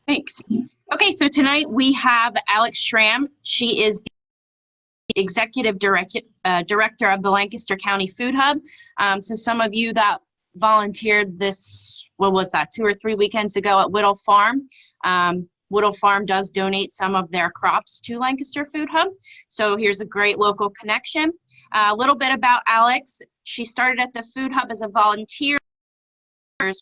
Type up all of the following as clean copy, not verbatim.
Thanks. Okay, so tonight we have Alex Schramm. She is the Executive Director of the Lancaster County Food Hub. So some of you that volunteered this, what was that, 2 or 3 weekends ago at Whittle Farm. Whittle Farm does donate some of their crops to Lancaster Food Hub. So here's a great local connection. A little bit about Alex. She started at the Food Hub as a volunteer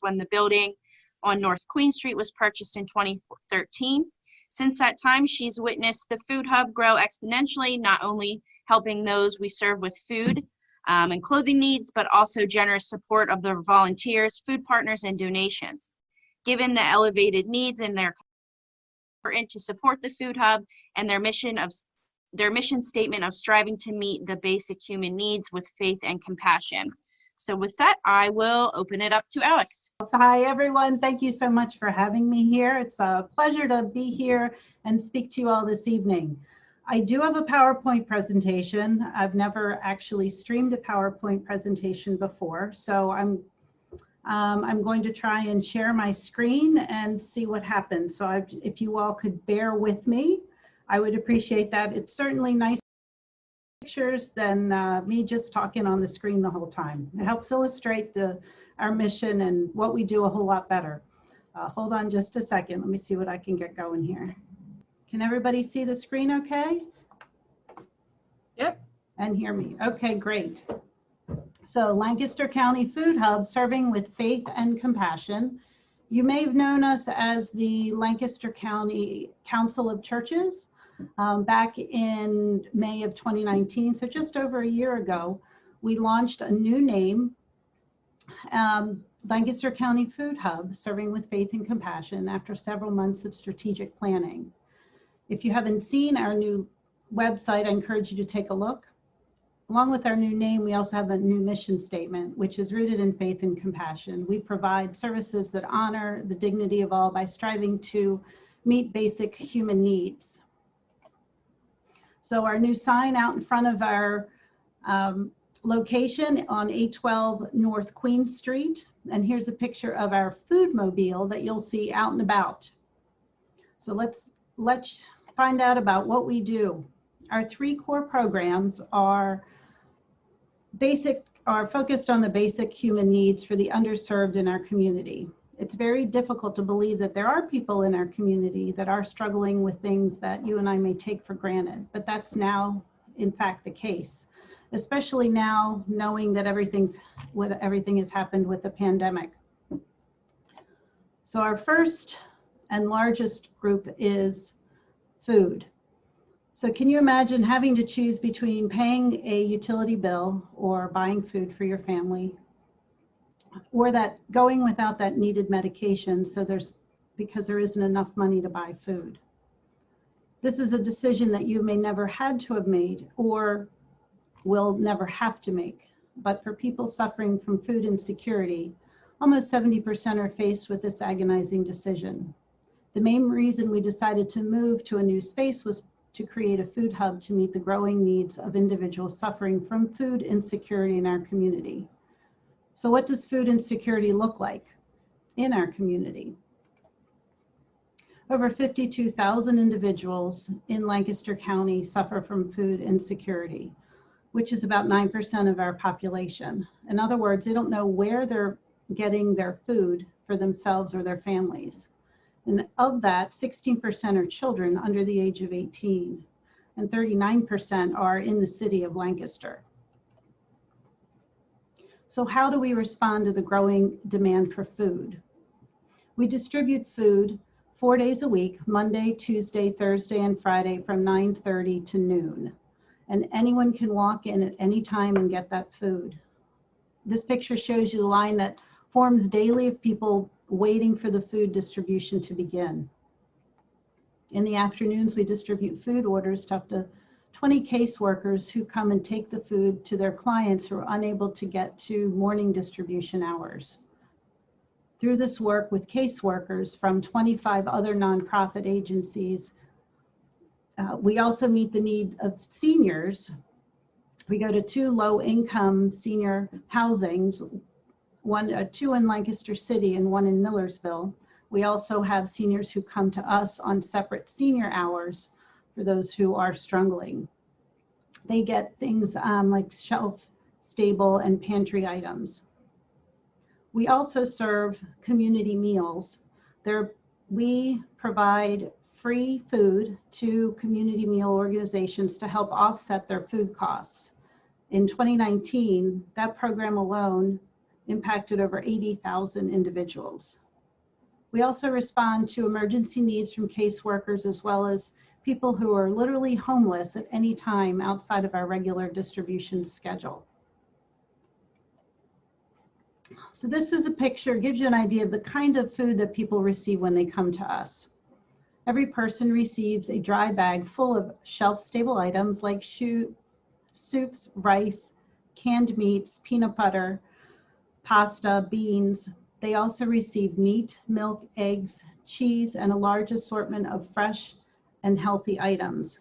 when the building on North Queen Street was purchased in 2013. Since that time, she's witnessed the Food Hub grow exponentially, not only helping those we serve with food and clothing needs, but also generous support of the volunteers, food partners, and donations. Given the elevated needs in their commitment to support the Food Hub and their mission statement of striving to meet the basic human needs with faith and compassion. So with that, I will open it up to Alex. Hi, everyone. Thank you so much for having me here. It's a pleasure to be here and speak to you all this evening. I do have a PowerPoint presentation. I've never actually streamed a PowerPoint presentation before, so I'm going to try and share my screen and see what happens. So if you all could bear with me, I would appreciate that. It's certainly nice pictures than me just talking on the screen the whole time. It helps illustrate our mission and what we do a whole lot better. Hold on just a second. Let me see what I can get going here. Can everybody see the screen okay? Yep. And hear me. Okay, great. So Lancaster County Food Hub, serving with faith and compassion. You may have known us as the Lancaster County Council of Churches. Back in May of 2019, so just over a year ago, we launched a new name, Lancaster County Food Hub, serving with faith and compassion, after several months of strategic planning. If you haven't seen our new website, I encourage you to take a look. Along with our new name, we also have a new mission statement, which is rooted in faith and compassion. We provide services that honor the dignity of all by striving to meet basic human needs. So our new sign out in front of our location on 812 North Queen Street. And here's a picture of our food mobile that you'll see out and about. So let's find out about what we do. Our 3 core programs are focused on the basic human needs for the underserved in our community. It's very difficult to believe that there are people in our community that are struggling with things that you and I may take for granted, but that's now, in fact, the case, especially now knowing that everything has happened with the pandemic. So our first and largest group is food. So can you imagine having to choose between paying a utility bill or buying food for your family, or that going without that needed medication because there isn't enough money to buy food? This is a decision that you may never had to have made or will never have to make. But for people suffering from food insecurity, almost 70% are faced with this agonizing decision. The main reason we decided to move to a new space was to create a food hub to meet the growing needs of individuals suffering from food insecurity in our community. So what does food insecurity look like in our community? Over 52,000 individuals in Lancaster County suffer from food insecurity, which is about 9% of our population. In other words, they don't know where they're getting their food for themselves or their families. And of that, 16% are children under the age of 18, and 39% are in the city of Lancaster. So how do we respond to the growing demand for food? We distribute food 4 days a week, Monday, Tuesday, Thursday, and Friday from 9:30 to noon. And anyone can walk in at any time and get that food. This picture shows you the line that forms daily of people waiting for the food distribution to begin. In the afternoons, we distribute food orders to up to 20 caseworkers who come and take the food to their clients who are unable to get to morning distribution hours. Through this work with caseworkers from 25 other nonprofit agencies, we also meet the need of seniors. We go to 2 low-income senior housings, 2 in Lancaster City and 1 in Millersville, We also have seniors who come to us on separate senior hours for those who are struggling. They get things like shelf stable and pantry items. We also serve community meals. We provide free food to community meal organizations to help offset their food costs. In 2019, that program alone impacted over 80,000 individuals. We also respond to emergency needs from caseworkers as well as people who are literally homeless at any time outside of our regular distribution schedule. So this is a picture, gives you an idea of the kind of food that people receive when they come to us. Every person receives a dry bag full of shelf-stable items like soups, rice, canned meats, peanut butter, pasta, beans. They also receive meat, milk, eggs, cheese, and a large assortment of fresh and healthy items.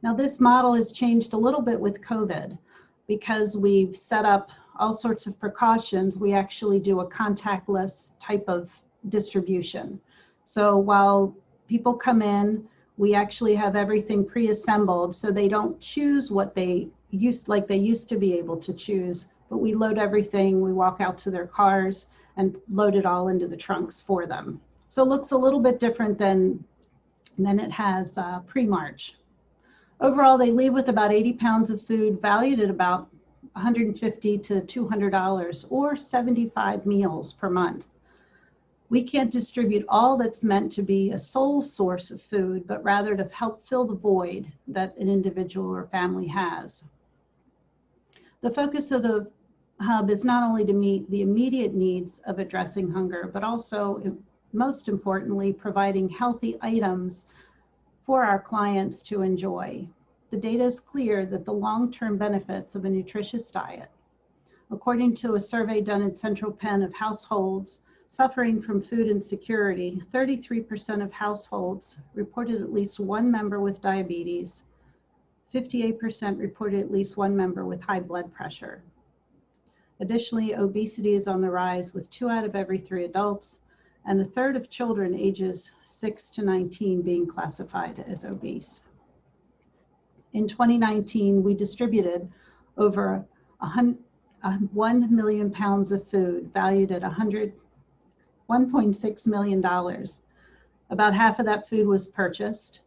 Now this model has changed a little bit with COVID because we've set up all sorts of precautions. We actually do a contactless type of distribution. So while people come in, we actually have everything pre-assembled so they don't choose what they used to be able to choose, but we load everything, we walk out to their cars and load it all into the trunks for them. So it looks a little bit different than it has pre-March. Overall, they leave with about 80 pounds of food valued at about $150 to $200 or 75 meals per month. We can't distribute all that's meant to be a sole source of food, but rather to help fill the void that an individual or family has. The focus of the hub is not only to meet the immediate needs of addressing hunger, but also, most importantly, providing healthy items for our clients to enjoy. The data is clear that the long-term benefits of a nutritious diet. According to a survey done in Central Penn of households suffering from food insecurity, 33% of households reported at least one member with diabetes, 58% reported at least one member with high blood pressure. Additionally, obesity is on the rise with 2 out of every 3 adults and a third of children ages 6 to 19 being classified as obese. In 2019, we distributed over 1 million pounds of food valued at $1.6 million. About half of that food was purchased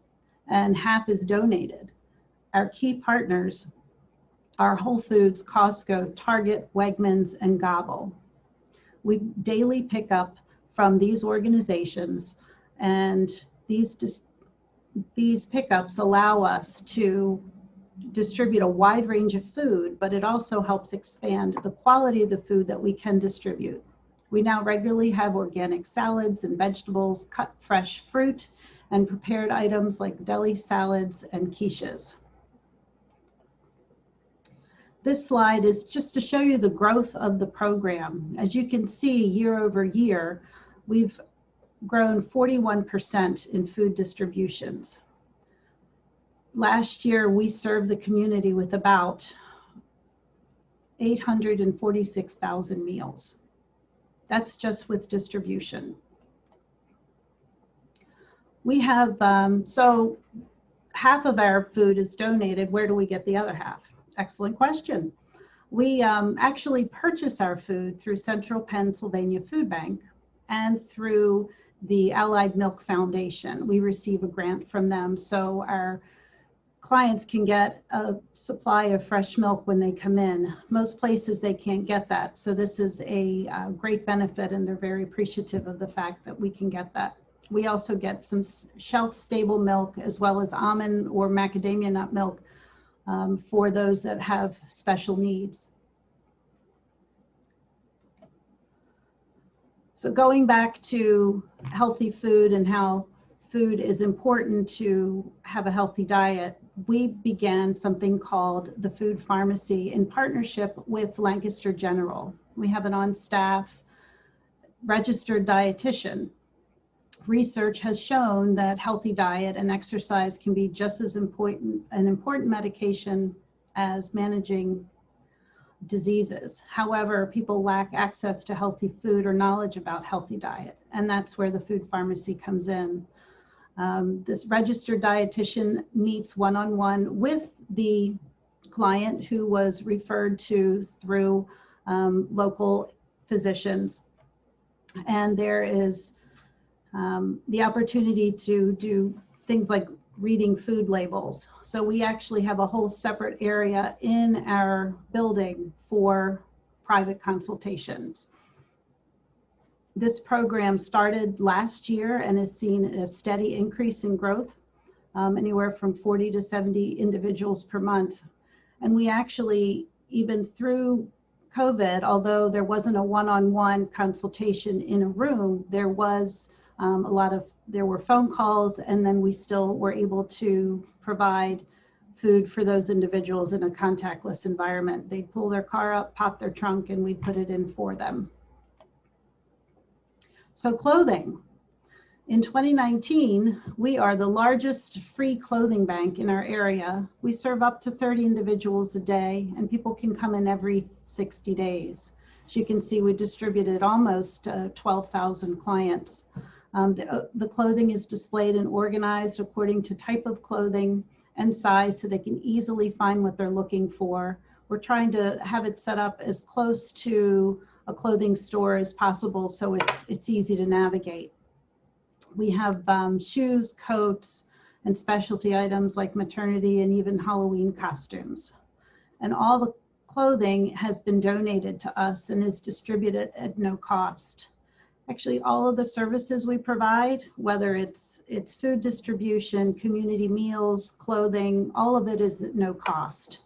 and half is donated. Our key partners are Whole Foods, Costco, Target, Wegmans, and Gobble. We daily pick up from these organizations, and these pickups allow us to distribute a wide range of food, but it also helps expand the quality of the food that we can distribute. We now regularly have organic salads and vegetables, cut fresh fruit, and prepared items like deli salads and quiches. This slide is just to show you the growth of the program. As you can see, year over year, we've grown 41% in food distributions. Last year, we served the community with about 846,000 meals. That's just with distribution. We have, so half of our food is donated. Where do we get the other half? Excellent question. We actually purchase our food through Central Pennsylvania Food Bank and through the Allied Milk Foundation. We receive a grant from them, so our clients can get a supply of fresh milk when they come in. Most places they can't get that, so this is a great benefit, and they're very appreciative of the fact that we can get that. We also get some shelf-stable milk as well as almond or macadamia nut milk for those that have special needs. So going back to healthy food and how food is important to have a healthy diet, we began something called the Food Pharmacy in partnership with Lancaster General. We have an on-staff registered dietitian. Research has shown that healthy diet and exercise can be just as important, an important medication as managing diseases. However, people lack access to healthy food or knowledge about healthy diet, and that's where the food pharmacy comes in. This registered dietitian meets one-on-one with the client who was referred to through local physicians. And there is the opportunity to do things like reading food labels. So we actually have a whole separate area in our building for private consultations. This program started last year and has seen a steady increase in growth, anywhere from 40 to 70 individuals per month. And we actually, even through COVID, although there wasn't a one-on-one consultation in a room, there was there were phone calls, and then we still were able to provide food for those individuals in a contactless environment. They'd pull their car up, pop their trunk, and we'd put it in for them. So clothing. In 2019, we are the largest free clothing bank in our area. We serve up to 30 individuals a day, and people can come in every 60 days. As you can see, we distributed almost 12,000 clients. The clothing is displayed and organized according to type of clothing and size, so they can easily find what they're looking for. We're trying to have it set up as close to a clothing store as possible, so it's easy to navigate. We have shoes, coats, and specialty items like maternity and even Halloween costumes. And all the clothing has been donated to us and is distributed at no cost. Actually, all of the services we provide, whether it's food distribution, community meals, clothing, all of it is at no cost.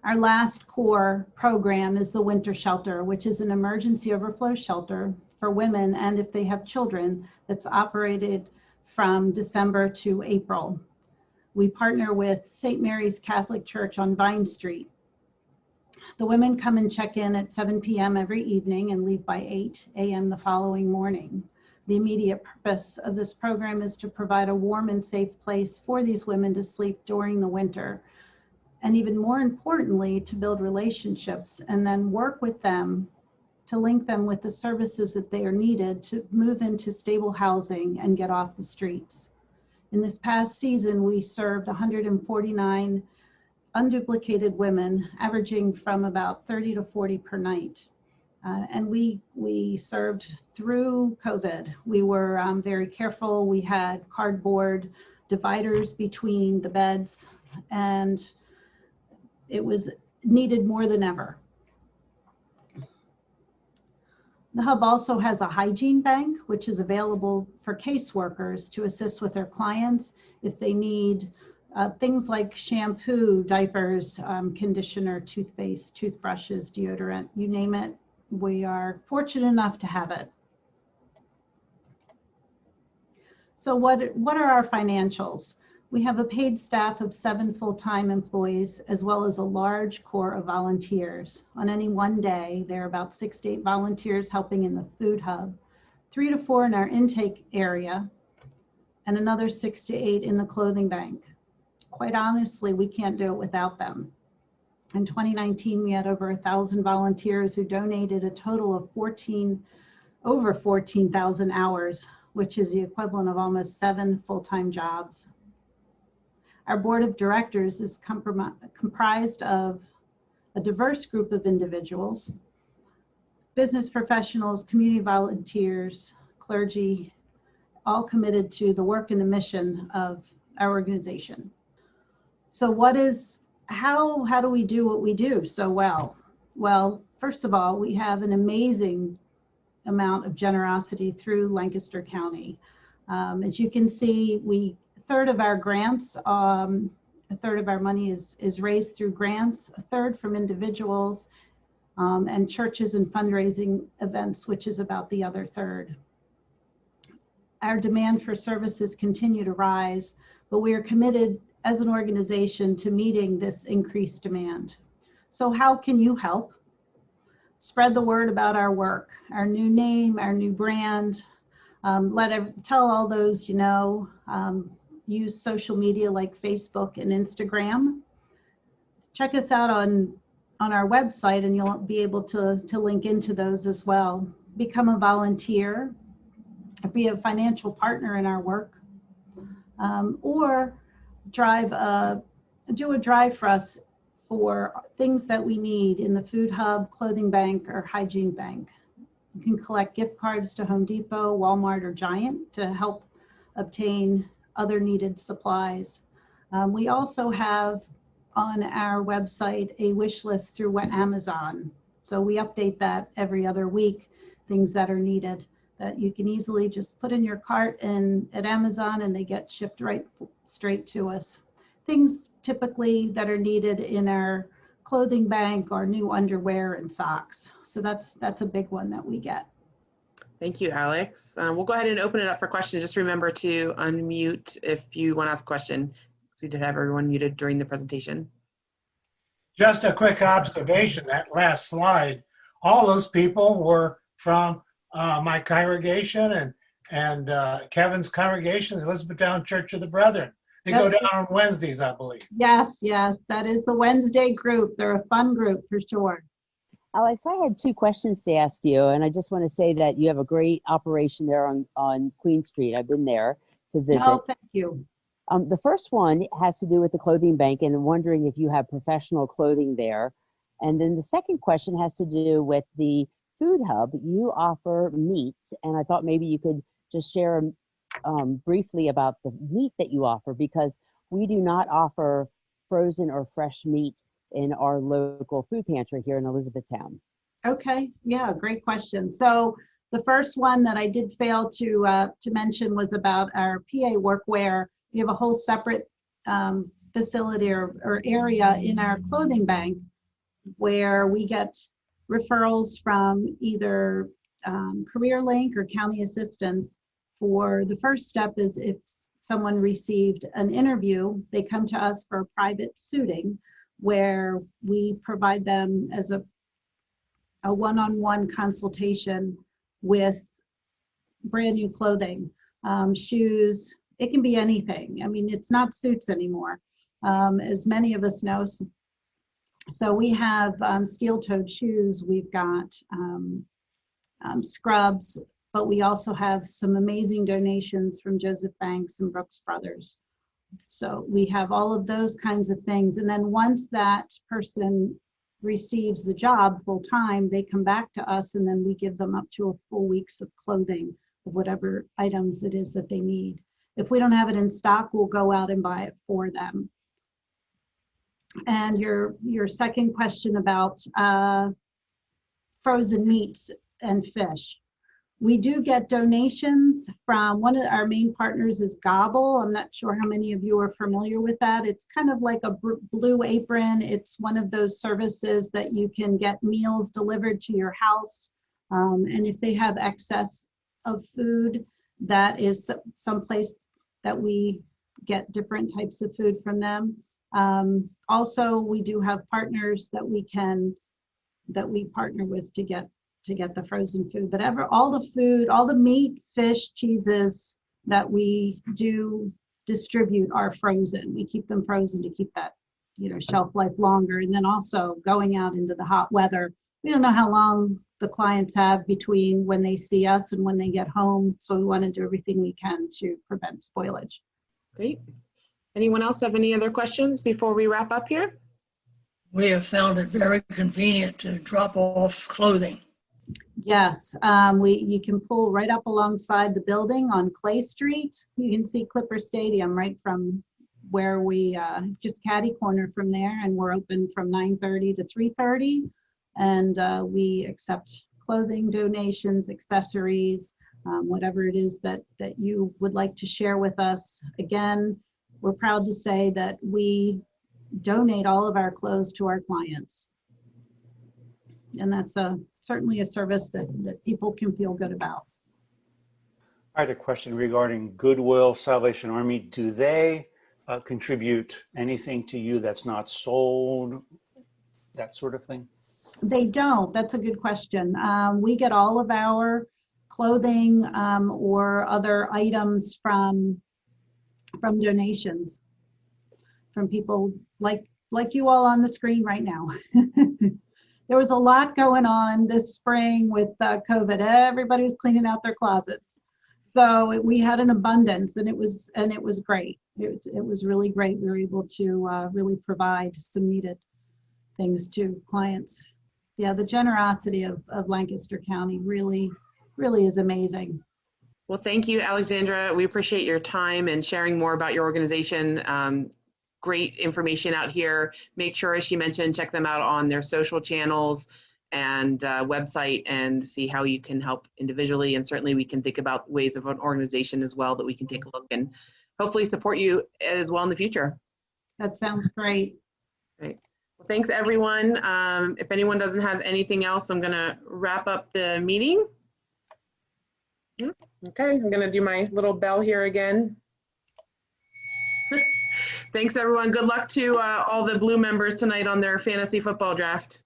Our last core program is the Winter Shelter, which is an emergency overflow shelter for women and if they have children, that's operated from December to April. We partner with St. Mary's Catholic Church on Vine Street. The women come and check in at 7 p.m. every evening and leave by 8 a.m. the following morning. The immediate purpose of this program is to provide a warm and safe place for these women to sleep during the winter. And even more importantly, to build relationships and then work with them to link them with the services that they are needed to move into stable housing and get off the streets. In this past season, we served 149 unduplicated women, averaging from about 30 to 40 per night. And we served through COVID. We were very careful. We had cardboard dividers between the beds, and it was needed more than ever. The hub also has a hygiene bank, which is available for caseworkers to assist with their clients if they need things like shampoo, diapers, conditioner, toothpaste, toothbrushes, deodorant, you name it. We are fortunate enough to have it. So what are our financials? We have a paid staff of 7 full-time employees, as well as a large core of volunteers. On any one day, there are about 6 to 8 volunteers helping in the food hub, 3 to 4 in our intake area, and another 6 to 8 in the clothing bank. Quite honestly, we can't do it without them. In 2019, we had over 1,000 volunteers who donated a total of over 14,000 hours, which is the equivalent of almost 7 full-time jobs. Our board of directors is comprised of a diverse group of individuals, business professionals, community volunteers, clergy, all committed to the work and the mission of our organization. So how do we do what we do so well? Well, first of all, we have an amazing amount of generosity through Lancaster County. As you can see, a third of our grants, a third of our money is raised through grants, a third from individuals and churches and fundraising events, which is about the other third. Our demand for services continue to rise, but we are committed as an organization to meeting this increased demand. So how can you help? Spread the word about our work, our new name, our new brand. Tell all those you know. Use social media like Facebook and Instagram. check us out on our website, and you'll be able to link into those as well. Become a volunteer, be a financial partner in our work, or do a drive for us for things that we need in the food hub, clothing bank, or hygiene bank. You can collect gift cards to Home Depot, Walmart, or Giant to help obtain other needed supplies. We also have on our website a wish list through Amazon. So we update that every other week, things that are needed that you can easily just put in your cart and at Amazon, and they get shipped right straight to us. Things typically that are needed in our clothing bank are new underwear and socks. So that's a big one that we get. Thank you, Alex. We'll go ahead and open it up for questions. Just remember to unmute if you want to ask a question. We did have everyone muted during the presentation. Just a quick observation, that last slide, all those people were from my congregation and Kevin's congregation, Elizabethtown Church of the Brethren. They go down on Wednesdays, I believe. Yes, that is the Wednesday group. They're a fun group for sure. Alex, I had 2 questions to ask you, and I just want to say that you have a great operation there on Queen Street. I've been there to visit. Oh, thank you. The first one has to do with the clothing bank and wondering if you have professional clothing there. And then the second question has to do with the food hub. You offer meats, and I thought maybe you could just share briefly about the meat that you offer, because we do not offer frozen or fresh meat in our local food pantry here in Elizabethtown. Okay, yeah, great question. So the first one that I did fail to mention was about our PA workwear. We have a whole separate facility or area in our clothing bank where we get referrals from either CareerLink or county assistants. For the first step is if someone received an interview, they come to us for a private suiting where we provide them as a one-on-one consultation with brand new clothing, shoes. It can be anything. I mean, it's not suits anymore, as many of us know. So we have steel-toed shoes. We've got scrubs, but we also have some amazing donations from Joseph Banks and Brooks Brothers. So we have all of those kinds of things. And then once that person receives the job full time, they come back to us, and then we give them up to a full week's of clothing of whatever items it is that they need. If we don't have it in stock, we'll go out and buy it for them. And your second question about frozen meats and fish. We do get donations from one of our main partners is Gobble. I'm not sure how many of you are familiar with that. It's kind of like a Blue Apron. It's one of those services that you can get meals delivered to your house. And if they have excess of food, that is someplace that we get different types of food from them. Also, we do have partners that we partner with to get the frozen food. But all the food, all the meat, fish, cheeses that we do distribute are frozen. We keep them frozen to keep that, shelf life longer. And then also going out into the hot weather, we don't know how long the clients have between when they see us and when they get home. So we want to do everything we can to prevent spoilage. Great. Anyone else have any other questions before we wrap up here? We have found it very convenient to drop off clothing. Yes, you can pull right up alongside the building on Clay Street. You can see Clipper Stadium right from where we just catty corner from there, and we're open from 9:30 to 3:30. And we accept clothing donations, accessories, whatever it is that you would like to share with us. Again, we're proud to say that we donate all of our clothes to our clients. And that's certainly a service that people can feel good about. I had a question regarding Goodwill, Salvation Army. Do they contribute anything to you that's not sold, that sort of thing? They don't. That's a good question. We get all of our clothing or other items from donations from people like like you all on the screen right now. There was a lot going on this spring with COVID. Everybody was cleaning out their closets. So we had an abundance, and it was great. It was really great. We were able to really provide some needed things to clients. Yeah, the generosity of Lancaster County really is amazing. Well, thank you, Alexandra. We appreciate your time and sharing more about your organization. Great information out here. Make sure, as she mentioned, check them out on their social channels and website and see how you can help individually. And certainly we can think about ways of an organization as well that we can take a look and hopefully support you as well in the future. That sounds great. Great. Well, thanks, everyone. If anyone doesn't have anything else, I'm going to wrap up the meeting. Okay, I'm going to do my little bell here again. Thanks, everyone. Good luck to all the Blue members tonight on their fantasy football draft.